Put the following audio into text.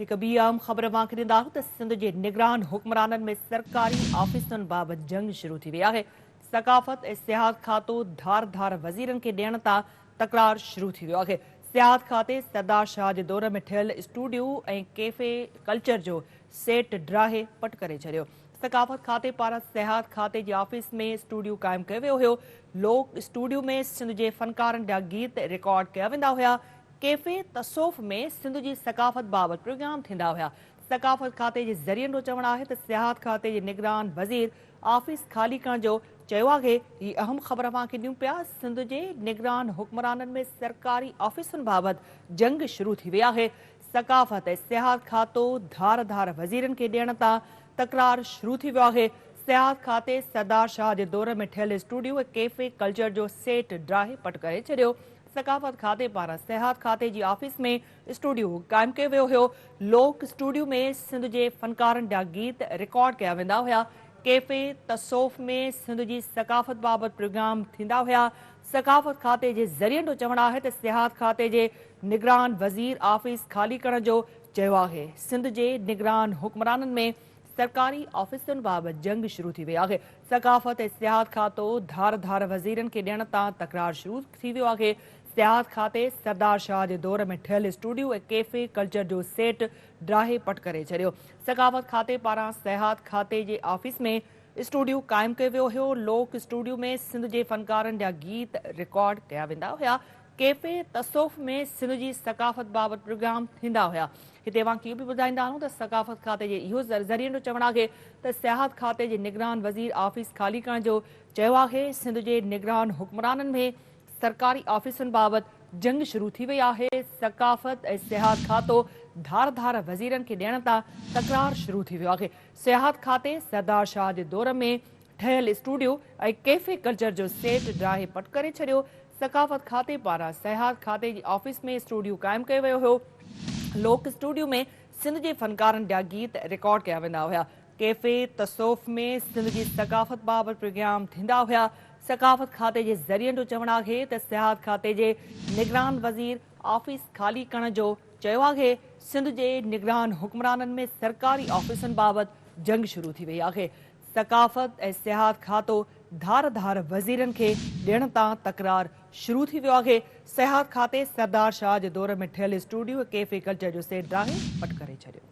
एक ॿी आम ख़बर वांखे ॾींदा आहियूं त सिंध जे निगरान हुक्मराननि में सरकारी ऑफिसनि बाबति जंग शुरू थी वई आहे। सकाफ़त ऐं सियाहत खातो धार धार वज़ीरनि खे ॾियण तां तकरार शुरू थी वियो आहे। सियाहत खाते सरदार शाह जे दौर में ठहियल स्टूडियो ऐं कैफ़े कल्चर जो सेट ड्राहे पट करे छॾियो। सकाफ़त खाते पारां सियाहत खाते जी ऑफिस में स्टूडियो क़ाइमु कयो वियो हुयो। लोक स्टूडियो में सिंध जे फ़नकारनि जा गीत रिकॉर्ड कया वेंदा हुया। कैफ़े तसोफ़ में सिंध जी सकाफ़त बाबति प्रोग्राम थींदा हुया। सकाफ़त खाते जे ज़रियनि जो चवणु आहे त सियाहत खाते जे निगरान वज़ीर ऑफिस ख़ाली करण जो चयो आहे। ही अहम ख़बर पाणखे ॾियूं पिया। सिंध जे निगरान हुक्मराननि में सरकारी ऑफिसुनि बाबति जंग शुरू थी वई आहे। सकाफ़त ऐं सियाहत खातो धार धार वज़ीरनि खे ॾियण तां तकरार शुरू थी वियो आहे। सियाहत खाते सरदार शाह जे दौर में ठहियल स्टूडियो ऐं कैफ़े कल्चर जो सेट ड्राहे पट करे छॾियो। सकाफ़त खाते पारां सियाहत खाते जी ऑफिस में स्टूडियो क़ाइमु कयो वियो हुयो। लोक स्टूडियो में सिंध जे फ़नकारनि जा गीत रिकॉर्ड कया वेंदा हुया। कैफ़े तसोफ़ में सिंध जी सकाफ़त बाबति प्रोग्राम थींदा हुया। सकाफ़त खाते जे ज़रियनि जो चवणु आहे त सियाहत खाते जे निगरान वज़ीर ऑफिस ख़ाली करण जो चयो आहे। सिंध जे निगरान हुक्मराननि में सरकारी ऑफिसुनि बाबति जंग शुरू थी वई आहे। सकाफ़त ऐं सियाहत खातो धार धार वज़ीरनि खे ॾियण तां तकरार शुरू थी वियो आहे। सियाहत खाते सरदार शाह जे दौर में ठहियल स्टूडियो ऐं कैफ़े कल्चर जो सेट ड्राहे पट करे छॾियो। सकाफ़त खाते पारां सियाहत खाते जे ऑफिस में स्टूडियो क़ाइमु कयो वियो हुयो। लोक स्टूडियो में सिंध जे फ़नकारनि जा गीत रिकॉर्ड कया वेंदा हुया। कैफ़े तसोफ़ में सिंध जी सकाफ़त बाबति प्रोग्राम थींदा हुया। हिते वांखे इहो बि ॿुधाईंदा आहियूं त सकाफ़त खाते जे इहो ज़रियनि जो चवणु आहे त सियाहत खाते जे निगरान वज़ीर ऑफिस ख़ाली करण जो चयो आहे। सिंध जे निगरान हुक्मराननि में सरकारी ऑफिसुनि बाबति जंग शुरू थी वई आहे। सकाफ़त ऐं सियाहत खातो धार धार वज़ीरनि खे ॾियण तां तकरार शुरू थी वियो आहे। सियाहत खाते सरदार शाह जे दौर में ठहियल स्टूडियो ऐं कैफ़े कल्चर जो सेट ड्राहे पट करे छॾियो। सकाफ़त खाते पारां सियाहत खाते जी ऑफिस में स्टूडियो क़ाइमु कयो वियो हुयो। लोक स्टूडियो में सिंध जे फ़नकारनि जा गीत रिकॉर्ड कया वेंदा हुया। कैफ़े तसोफ़ में सिंध जी सकाफ़त बाबति प्रोग्राम थींदा हुया। सकाफ़त खाते जे ज़रियनि जो चवणु आहे त सियाहत खाते जे निगरान वज़ीर ऑफिस ख़ाली करण जो चयो आहे। सिंध जे निगरान हुक्मराननि में सरकारी ऑफिसुनि बाबति जंग शुरू थी वई आहे। सकाफ़त ऐं सियाहत खातो धार धार वज़ीरनि खे ॾियण तां तकरार शुरू थी वियो आहे। सियाहत खाते सरदार शाह जे दौर में ठहियल स्टूडियो कैफ़े कल्चर जो सेट ड्राहे पट करे छॾियो।